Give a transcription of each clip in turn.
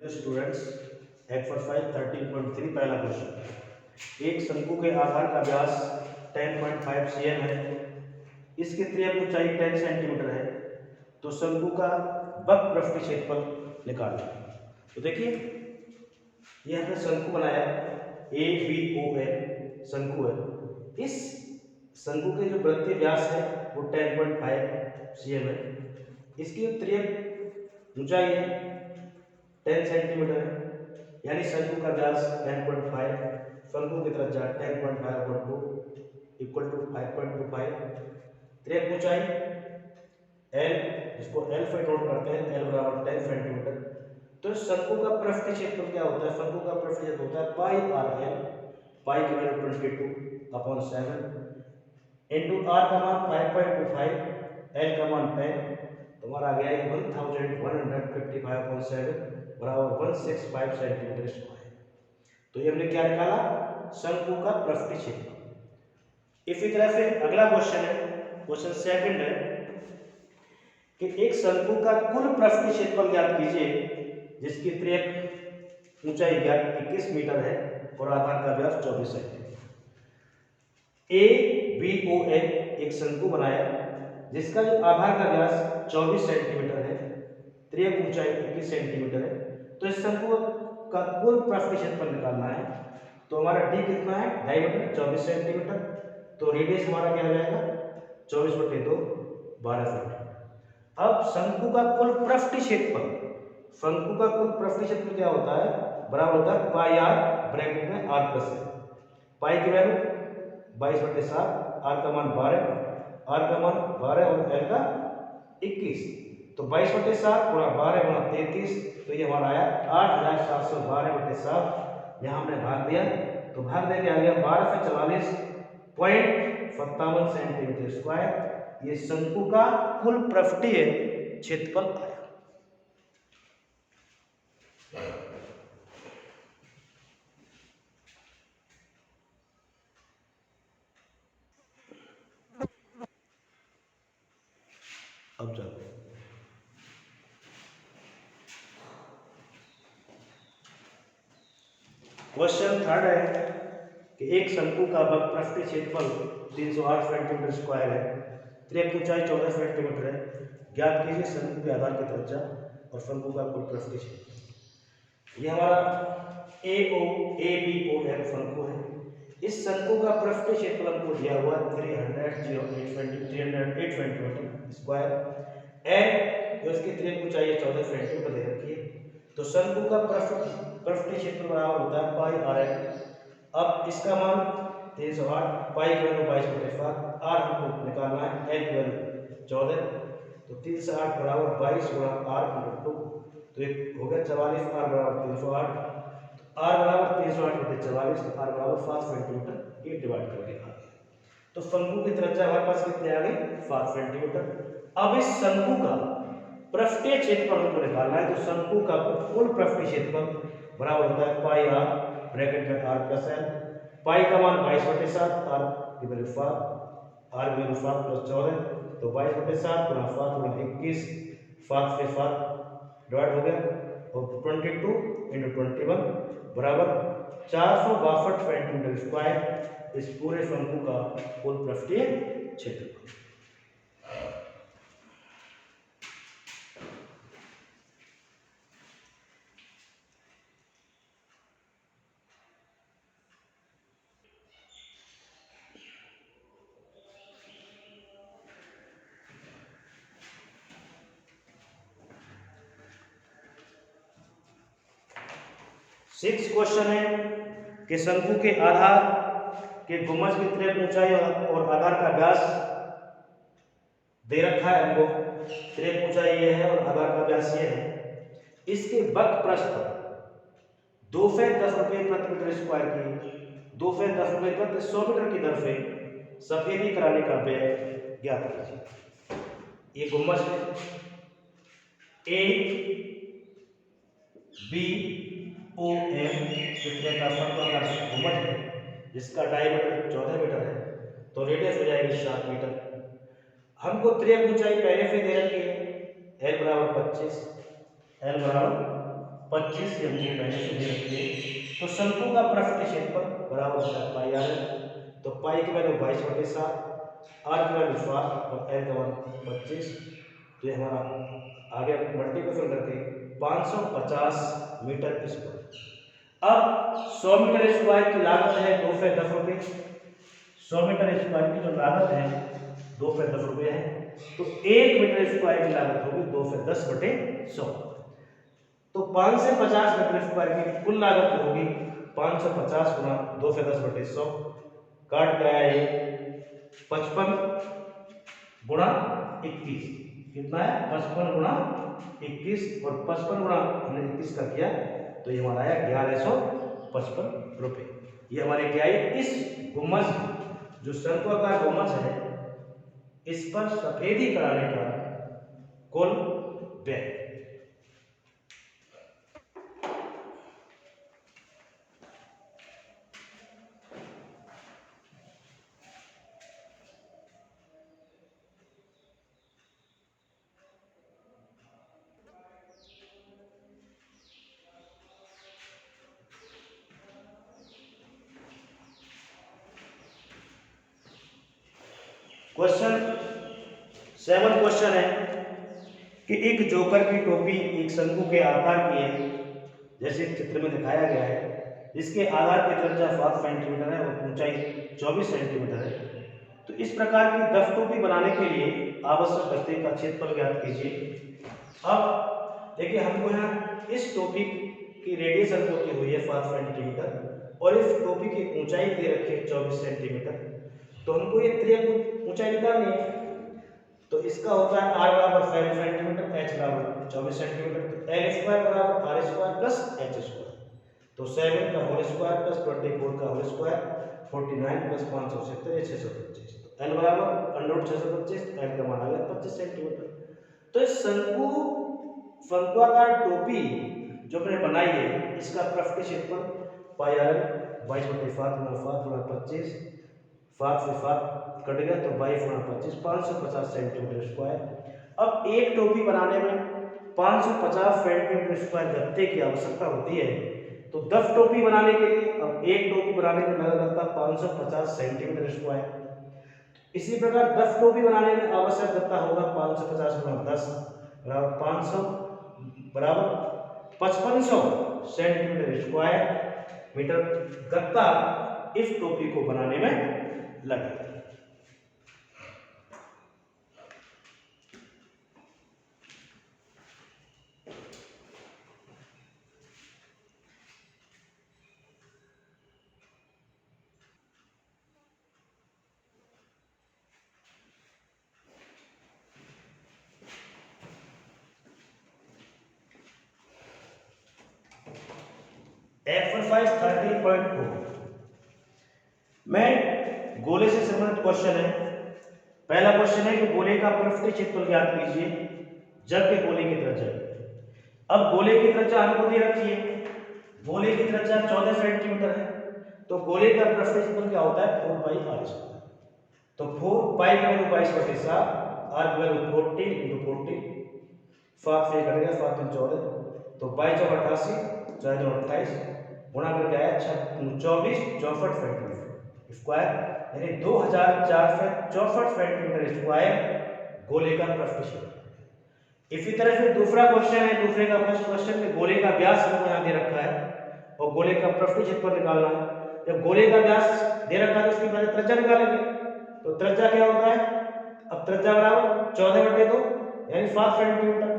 Students exercise 13.3 पहला question. एक शंकु के आधार का व्यास 10.5 cm है, इसकी त्रिज्या ऊंचाई 10 सेंटीमीटर है, तो शंकु का वक्र पृष्ठीय क्षेत्रफल निकालें। तो देखिए ये हमने शंकु बनाया, ABOL शंकु है। इस शंकु के जो वृत्तीय व्यास है वो 10.5 cm है, इसकी त्रिज्या ऊंचाई है 10 सेंटीमीटर है, यानी शंकु का व्यास 10.5, शंकु की त्रिज्या 10.5 इक्वल टू 5.25, त्रिज्या ऊंचाई L, इसको L से नोट करते हैं, L बराबर 10 सेंटीमीटर। तो शंकु का पृष्ठीय क्षेत्रफल क्या होता है? शंकु का पृष्ठीय क्षेत्रफल होता है पाई आर एल, पाई की वैल्यू 22/7 इंटू आर का मान 5.25, एल का मान 10, तुम्हारा आ गया 1155/7 बराबर 165 सेंटीमीटर स्क्वायर। तो ये हमने क्या निकाला? शंकु का पृष्ठीय क्षेत्रफल। इसी तरह से अगला क्वेश्चन है, क्वेश्चन सेकंड है कि एक शंकु का कुल पृष्ठीय क्षेत्रफल ज्ञात कीजिए जिसकी त्रिज्या ऊंचाई 21 मीटर है और आधार का व्यास 24 सेंटीमीटर। ABOL एक शंकु बनाया जिसका जो आधार का व्यास 24 सेंटीमीटर है, त्रिज्या ऊंचाई 21 सेंटीमीटर है, तो इस शंकु का कुल पृष्ठीय क्षेत्रफल निकालना है। तो हमारा d कितना है? डायमीटर 24 सेंटीमीटर, तो रेडियस हमारा क्या हो जाएगा? 24/2 12 सेंटीमीटर। अब शंकु का कुल पृष्ठीय क्षेत्रफल, शंकु का कुल पृष्ठीय क्षेत्रफल क्या होता है? बराबर होता है पाई आर ब्रैकेट में r प्लस है, पाई की वैल्यू 22/7, आर का मान 12, आर का मान 12 और एल का 21, तो 22/7 गुणा 12 गुणा 33, तो ये हमारा आया 8712/7। यहाँ हमने भाग दिया तो भाग देके आ गया 12 से 44.57 सेंटीमीटर स्क्वायर। ये शंकु का कुल पृष्ठीय क्षेत्रफल आया। अब चलो क्वेश्चन थर्ड है कि एक शंकु का वक्र पृष्ठीय क्षेत्रफल 308 सेंटीमीटर स्क्वायर है, त्रिज्या ऊंचाई 14 सेंटीमीटर है, ज्ञात कीजिए शंकु के आधार की त्रिज्या और शंकु का कुल पृष्ठीय क्षेत्रफल। ये हमारा ABOL शंकु है। इस शंकु का पृष्ठीय क्षेत्रफल हमको दिया हुआ 308 सेंटीमीटर स्क्वायर, एल जो इसकी त्रिज्या ऊंचाई 14 सेंटीमीटर दे रखी है, तो शंकु का पृष्ठीय क्षेत्रफल बराबर होता है पाई आर एल। अब इसका मान 308, पाई की वैल्यू 22/7, आर हमको निकालना है, एल की वैल्यू 14, तो 3 से 8 बराबर 22 गुणा आर इंटू 2, तो एक हो गया 44, आर बराबर 308, आर बराबर 308/44, तो आर बराबर 7 सेंटीमीटर, ये डिवाइड करके आ गया। तो शंकु की त्रिज्या हमारे पास कितनी आ गई? 7 सेंटीमीटर। अब इस शंकु का पृष्ठीय क्षेत्रफल हमको निकालना है, तो शंकु का कुल पृष्ठीय क्षेत्रफल बराबर होता है पाई आर ब्रैकेट में आर प्लस एल, पाई का मान 22/7, आर की वैल्यू 7, आर की वैल्यू 7 + 14, तो 22/7 गुणा 7 गुणा 21, 7 से 7 डिवाइड हो गया, और 22 × 21 बराबर 462 सेंटीमीटर स्क्वायर। इस पूरे शंकु का कुल पृष्ठीय क्षेत्रफल। सिक्स क्वेश्चन है कि शंकु के आधार के गुंबज की त्रिज्या ऊंचाई और आधार का व्यास दे रखा है हमको, त्रिज्या ऊंचाई ये है और आधार का व्यास ये है। इसके वक्र पृष्ठ पर 210 रुपये प्रति मीटर स्क्वायर की 210 रुपये प्रति 100 मीटर की दर से सफेदी कराने का व्यय ज्ञात कीजिए। ये गुंबज है ABOL का समतल गुंबज है जिसका डायमीटर 14 मीटर है, तो रेडियस हो जाएगी 7 मीटर। हमको त्रिज्या ऊंचाई पहले से दे रखी है, L बराबर 25, L बराबर 25 ये हमने पहले से दे रखी है। तो शंकु का पृष्ठ क्षेत्रफल बराबर होता है पाई आर एल। तो पाई की वैल्यू 22/7, आर की वैल्यू 7 और एल का मान 25। तो ये हमारा आगे मल्टीप्लिकेशन करके 550 मीटर स्क्वायर। अब 100 मीटर स्क्वायर की लागत है 2 से 10 रुपये। 100 मीटर स्क्वायर की जो लागत है 2 से 10 रुपये है। तो 1 मीटर स्क्वायर की लागत होगी 2 से 10/100। तो 5 से 50 मीटर स्क्वायर की कुल लागत होगी 550 गुना 2 से 10/100। काट गया है 55 गुणा 21। कितना है 55 गुणा 21 और 55 गुणा हमने 21 का किया तो ये हमारा आया 1155 रुपये। ये हमारे क्या है इस गुम्मज जो शंक्वाकार गुम्मज है इस पर सफेदी कराने का कुल व्यय। क्वेश्चन 7 क्वेश्चन है कि एक जोकर की टोपी एक शंकु के आकार की है जैसे चित्र में दिखाया गया है, जिसके आधार की त्रिज्या 7 सेंटीमीटर है और ऊंचाई 24 सेंटीमीटर है। तो इस प्रकार की 10 टोपी बनाने के लिए आवश्यक गत्ते का क्षेत्रफल ज्ञात कीजिए। अब देखिए हमको यहाँ इस टोपी की रेडियस होती हुई है 7 सेंटीमीटर और इस टोपी की ऊंचाई दे रखी है 24 सेंटीमीटर। तो हमको ये त्रिज्या ऊंचाई निकालनी है। तो इसका होता है r बराबर 7 सेंटीमीटर, h बराबर 24 सेंटीमीटर। तो l स्क्वायर बराबर r square plus h square. तो 7 का होल स्क्वायर प्लस 24 का होल स्क्वायर 49 प्लस 570 625। तो l बराबर √625, l का मान आ गया 25 सेंटीमीटर। तो इस शंक्वाकार टोपी जो हमने बनाई है इसका पृष्ठ क्षेत्रफल पाई आर 22/7 गुणा 7 गुणा 25, 7 से 7 कट गया तो 22 गुणा 25 550 सेंटीमीटर स्क्वायर। अब एक टोपी बनाने में 550 सेंटीमीटर स्क्वायर गत्ते की आवश्यकता होती है। तो 10 टोपी बनाने के लिए अब एक टोपी बनाने में लगा गत्ता 550 सेंटीमीटर स्क्वायर। इसी प्रकार 10 टोपी बनाने में आवश्यक गत्ता होगा 550 गुणा 10 बराबर 500 बराबर 5500 सेंटीमीटर स्क्वायर मीटर गत्ता इस टोपी को बनाने में लगेगा। एक्सरसाइज 13.4 में गोले से संबंधित क्वेश्चन है। पहला क्वेश्चन है कि गोले का पृष्ठीय क्षेत्रफल ज्ञात कीजिए जबकि गोले की त्रिज्या। अब गोले की त्रिज्या हमको दे रखी है, गोले की त्रिज्या 14 सेंटीमीटर है। तो गोले का पृष्ठीय क्षेत्रफल क्या होता है 4 पाई r स्क्वायर। तो 4 पाई की वैल्यू 22/7, r की वैल्यू 40 × 40, 7 से कट गया 7 × 14 तो 22 × 88 4 × 28 गुणा करके आया 24 64 सेंटीमीटर स्क्वायर यानी 2464 सेंटीमीटर स्क्वायर गोले का पृष्ठ क्षेत्रफल। इसी तरह से दूसरा क्वेश्चन है, दूसरे का फर्स्ट क्वेश्चन में गोले का व्यास हमको यहाँ दे रखा है और गोले का पृष्ठ क्षेत्रफल निकालना है। जब गोले का व्यास दे रखा है तो उसकी पहले त्रिज्या निकालेंगे। तो त्रिज्या क्या होता है, अब त्रिज्या बराबर 14/2 यानी 7 सेंटीमीटर।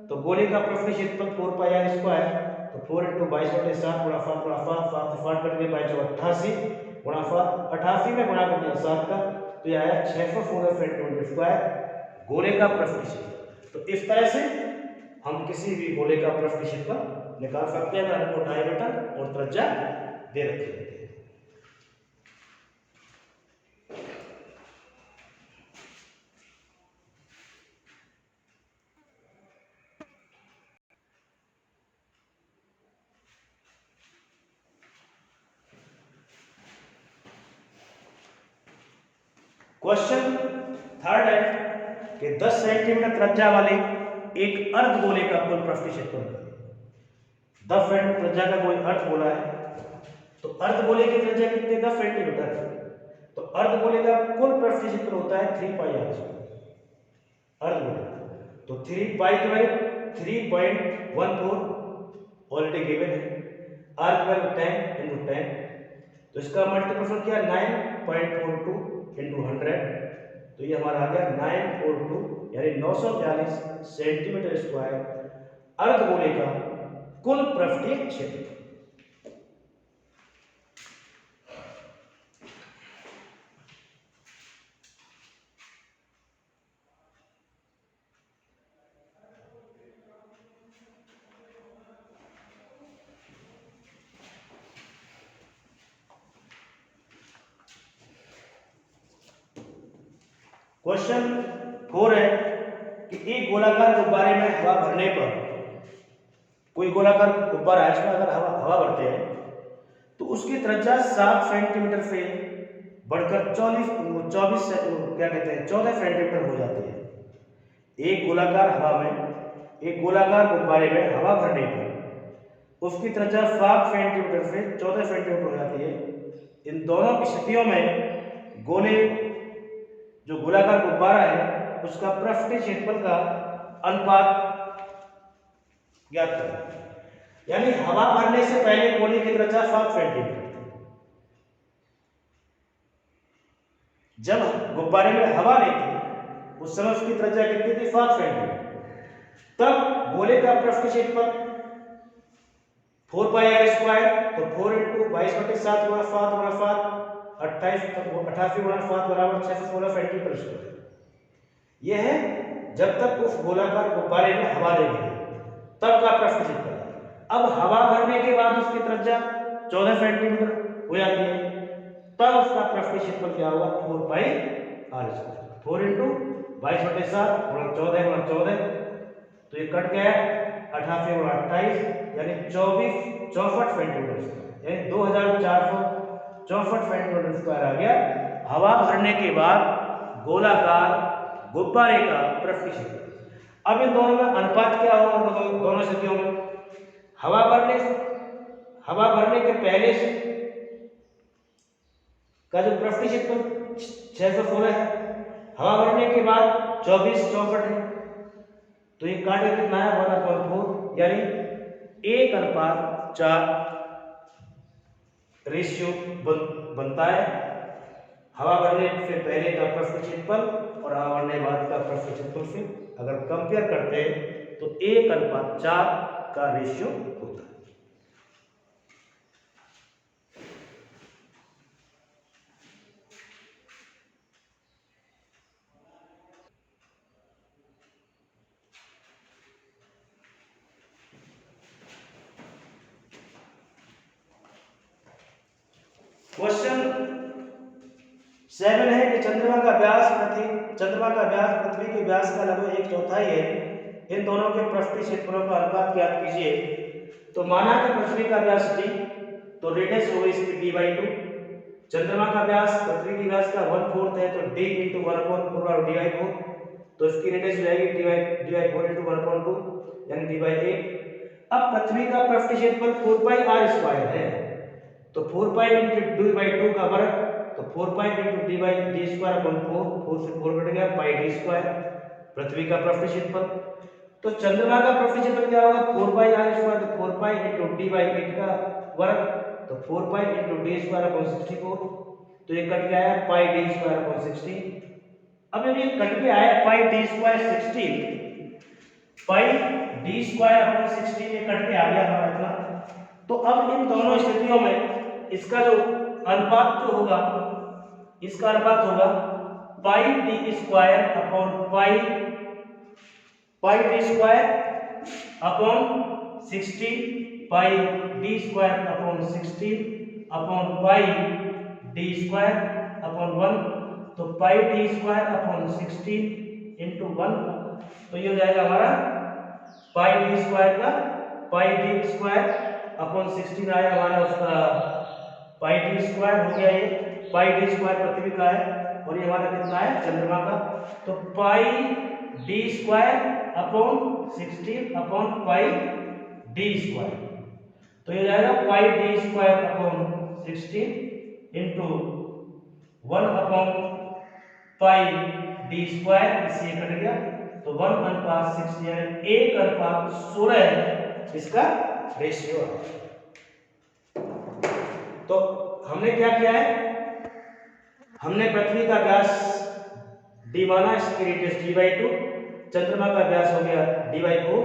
तो गोले का पृष्ठ क्षेत्रफल 4 पाई r स्क्वायर। तो 4 × 22/7 गुणा 7 गुणा 7 7 से 7 कट गए 22 गुणा 7 88 में गुणा कर दिया 7 का तो यह आया 616 सेंटीमीटर स्क्वायर गोले का पृष्ठ क्षेत्रफल। तो इस तरह से हम किसी भी गोले का पृष्ठ क्षेत्रफल निकाल सकते हैं अगर हमको डायमीटर और त्रिज्या दे रखी है। क्वेश्चन थर्ड है कि 10 सेंटीमीटर त्रिज्या वाले एक अर्धगोले का कुल पृष्ठ क्षेत्रफल। 10 सेंटीमीटर त्रिज्या का कोई अर्धगोला है, तो अर्धगोले की त्रिज्या कितनी 10 सेंटीमीटर है, तो अर्धगोले का कुल पृष्ठीय क्षेत्र होता है 3 पाई आर स्क्वायर। अर्धगोले तो 3 पाई की वैल्यू 3.14 ऑलरेडी गिवन है, आर की वैल्यू 10 into 10, तो इसका मल्टीप्लिकेशन क्या है 9.42 into 100, तो ये हमारा आ गया 942 यानी 942 सेंटीमीटर स्क्वायर अर्धगोले का कुल पृष्ठीय क्षेत्र। क्वेश्चन 4 है कि एक गोलाकार गुब्बारे में हवा भरने पर, कोई गोलाकार गुब्बारा है, इसमें अगर हवा भरते हैं तो उसकी त्रिज्या 7 सेंटीमीटर से बढ़कर 24 क्या कहते हैं 14 सेंटीमीटर हो जाती है। एक गोलाकार गुब्बारे में हवा भरने पर उसकी त्रिज्या 7 सेंटीमीटर से 14 सेंटीमीटर हो जाती है। इन दोनों स्थितियों में जो गोलाकार गुब्बारा है उसका पृष्ठीय क्षेत्रफल का अनुपात ज्ञात करें। यानी हवा भरने से पहले गोले की त्रिज्या 7 सेंटीमीटर थी, जब गुब्बारे में हवा नहीं थी उस समय उसकी त्रिज्या कितनी थी 7 सेंटीमीटर, तब गोले का पृष्ठीय क्षेत्रफल 4 पाई आर स्क्वायर, तो 4 into 22/7 गुणा 7 गुणा 7 88 गुणा 7 बराबर 616 सेंटीमीटर स्क्वायर। यह है जब तक उस गोलाकार गुब्बारे में हवा नहीं है तब का पृष्ठीय क्षेत्रफल। अब हवा भरने के बाद उसकी त्रिज्या 14 सेंटीमीटर हो जाती है, तब उसका पृष्ठीय क्षेत्रफल क्या होगा 4 पाई आर स्क्वायर। 4 into 22/7 गुणा 14 गुणा 14, तो ये कट गया 88 गुणा 28 यानी 64 सेंटीमीटर, यानी 2464 सेंटीमीटर स्क्वायर आ गया हवा भरने के बाद गोलाकार गुब्बारे का पृष्ठीय क्षेत्रफल। अब इन दोनों में अनुपात क्या होगा, दोनों स्थितियों में हवा भरने के पहले का जो पृष्ठीय क्षेत्रफल 616 है, हवा भरने के बाद 2464 है, तो ये काट के कितना है 1/4 यानी 1:4 रेशियो बनता है हवा भरने से पहले का पृष्ठीय क्षेत्रफल और हवा भरने के बाद का पृष्ठीय क्षेत्रफल से अगर कंपेयर करते हैं तो 1:4 का रेशियो होता है। क्वेश्चन 7 है कि चंद्रमा का व्यास पृथ्वी के व्यास का लगभग 1/4 है, इन दोनों के पृष्ठीय क्षेत्रफलों का अनुपात ज्ञात कीजिए। तो माना कि पृथ्वी का व्यास d, तो रेडियस होगी इसकी d/2, चंद्रमा का व्यास पृथ्वी के व्यास का 1/4 है, तो d into 1/4 d/4, तो इसकी रेडियस हो जाएगी d/4 into 1/2 यानी d/8। अब पृथ्वी का पृष्ठीय क्षेत्रफल 4 पाई r स्क्वायर है, तो 4 पाई into d/2 का वर्ग, तो 4 पाई into d/d स्क्वायर अपॉन 4 से 4 कट गया पाई d स्क्वायर पृथ्वी का पृष्ठीय क्षेत्रफल। तो चंद्रमा का पृष्ठीय क्षेत्रफल क्या होगा 4 पाई r स्क्वायर, तो 4 पाई into d/8 का वर्ग, तो 4 पाई into d स्क्वायर अपॉन 64, तो ये कट गया है पाई d स्क्वायर अपॉन 16। अब ये कट के आया पाई d स्क्वायर 16, पाई d स्क्वायर अपॉन 16 ये कट के आ गया हमारा इतना। तो अब इन दोनों स्थितियों में इसका जो अनुपात जो होगा, इसका अनुपात होगा पाई d square upon pi d square upon 16 पाई d square upon 16 upon pi d square upon 1, तो pi d square upon 16 into 1, तो ये हो जाएगा हमारा पाई d स्क्वायर का पाई d स्क्वायर अपॉन 16 आया हमारा उसका पाई d स्क्वायर हो गया, ये पाई d स्क्वायर पृथ्वी का है और ये हमारा कितना है चंद्रमा का, तो pi d square upon 16 upon pi d square तो ये जाएगा pi D square upon 16 into 1 upon pi D square, इससे ये कट गया तो 1 अनुपात 60 यानी 1 अनुपात 16 इसका रेशियो है। तो हमने क्या किया है, हमने पृथ्वी का व्यास d माना, इसकी रेडियस d/2, चंद्रमा का व्यास हो गया d/4,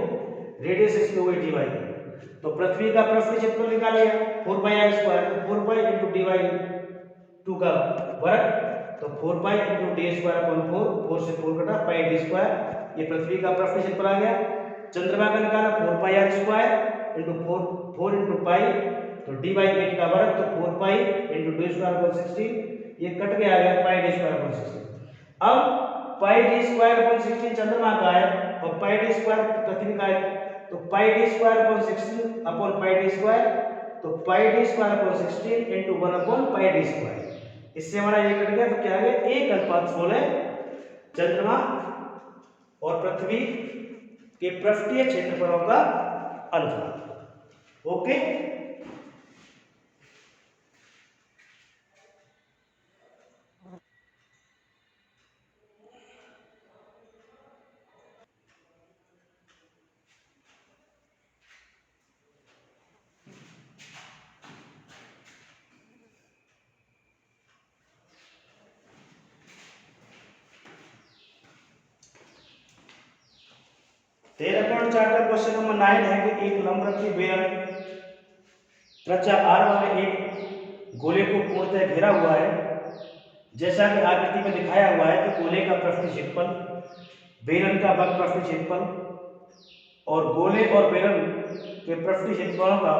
रेडियस इसकी हो गई d/2। तो पृथ्वी का पृष्ठीय क्षेत्रफल निकाल लिया 4πr², 4π × d/2 का वर्ग, तो 4π × d²/4, 4 से 4 कटा, पाई d², ये पृथ्वी का पृष्ठीय क्षेत्रफल आ गया। चंद्रमा का निकाला 4πr² × 4 × पाई, तो d/8 का वर्ग, तो 4π × d²/16, ये कट के आ गया पाई d²/16। अब पाई d²/16 चंद्रमा का है और पाई d² पृथ्वी का है, तो पाई d²/16 अपॉन पाई d², तो पाई d²/16 इंटू 1 अपॉन पाई d², इससे हमारा ये कट गया, तो क्या आ गया 1:16 चंद्रमा और पृथ्वी के पृष्ठीय क्षेत्रफलों का अनुपात। ओके, क्वेश्चन नंबर 9 है कि एक लंबवृत्तीय बेलन त्रिज्या r वाले एक गोले को पूर्णतः घेरा हुआ है, जैसा कि आकृति में दिखाया हुआ है कि गोले का पृष्ठीय क्षेत्रफल, बेलन का वक्र पृष्ठीय क्षेत्रफल और गोले और बेलन के पृष्ठीय क्षेत्रफलों का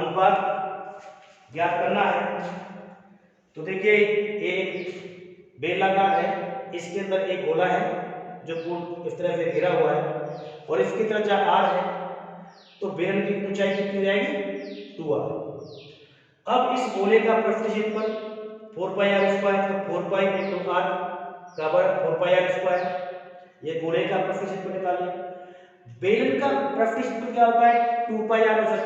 अनुपात ज्ञात करना है। तो देखिए ये एक बेलनाकार है, इसके अंदर एक गोला है जो पूर्ण इस तरह से घिरा हुआ है और इसकी त्रिज्या r है, तो बेलन की ऊंचाई कितनी जाएगी 2r। अब इस गोले का पृष्ठीय क्षेत्रफल 4πr², तो 4π × r का वर्ग 4πr², ये गोले का पृष्ठीय क्षेत्रफल निकालिए। बेलन का पृष्ठीय क्षेत्रफल क्या होता है 2πr होता है,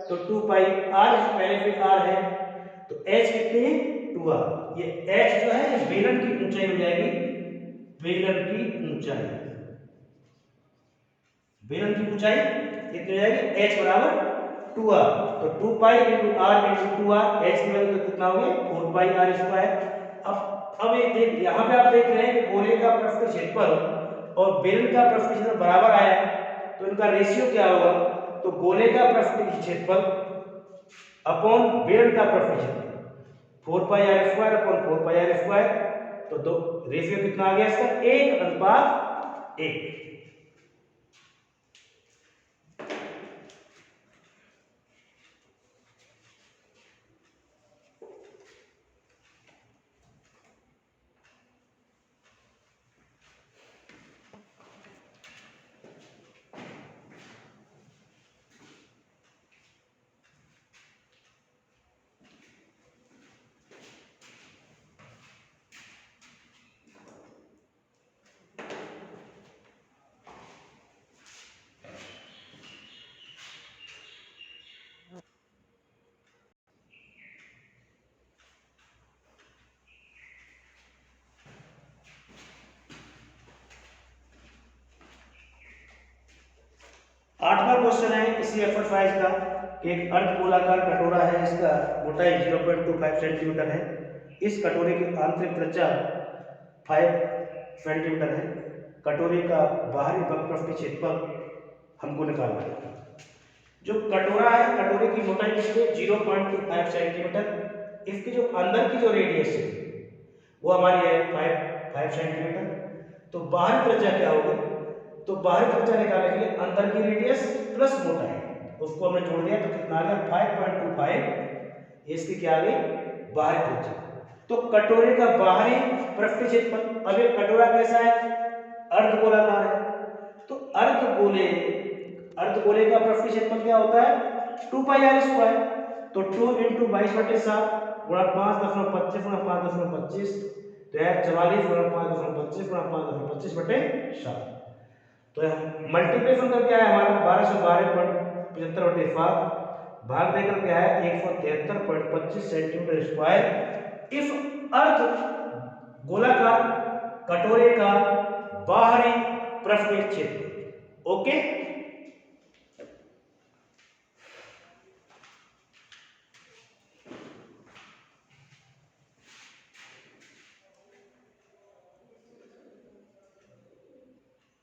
तो 2πr पहले से r है, तो h कितनी है 2r, ये h जो है बेलन की ऊंचाई हो जाएगी, बेलन की ऊंचाई, बेलन की ऊंचाई कितनी हो जाएगी h बराबर 2r, तो 2π × r × 2r, h की वैल्यू तो कितना हो गया 4πr²। अब एक देख, यहाँ पे आप देख रहे हैं कि गोले का पृष्ठीय क्षेत्रफल और बेलन का पृष्ठीय क्षेत्रफल बराबर आया है, तो इनका रेशियो क्या होगा, तो गोले का पृष्ठीय क्षेत्रफल अपॉन बेलन का पृष्ठीय क्षेत्रफल 4πr² अपॉन 4πr², तो दो रेशियो कितना आ गया इसका 1:1। 8वां क्वेश्चन है इसी एक्सरसाइज का, एक अर्धगोलाकार कटोरा है, इसका मोटाई 0.25 सेंटीमीटर है, इस कटोरे की आंतरिक त्रिज्या 5 सेंटीमीटर है, कटोरे का बाहरी वक्र पृष्ठीय क्षेत्रफल हमको निकालना है। जो कटोरा है, कटोरे की मोटाई कितनी है 0.25 सेंटीमीटर, इसकी जो अंदर की जो रेडियस है वो हमारी है 5 सेंटीमीटर, तो बाहरी त्रिज्या क्या होगी, तो बाहरी त्रिज्या निकालने के लिए अंदर की रेडियस प्लस मोटाई उसको हमने जोड़ दिया, तो कितना आ गया 5.25, इसकी क्या आ गई बाहरी त्रिज्या। तो कटोरे का बाहरी पृष्ठीय क्षेत्रफल, अब ये कटोरा कैसा है अर्धगोलाकार है, तो अर्धगोले का पृष्ठीय क्षेत्रफल क्या होता है 2πr², तो 2 × 22/7 गुणा 5.25 गुणा 5.25, तो है 44 गुणा 5.25 गुणा 5.25/7, तो मल्टीप्लिकेशन करके आया हमारा 1212 75/7 भाग देकर क्या है 173.25 सेंटीमीटर स्क्वायर इफ अर्थ गोलाकार कटोरे का बाहरी पृष्ठीय क्षेत्र। ओके।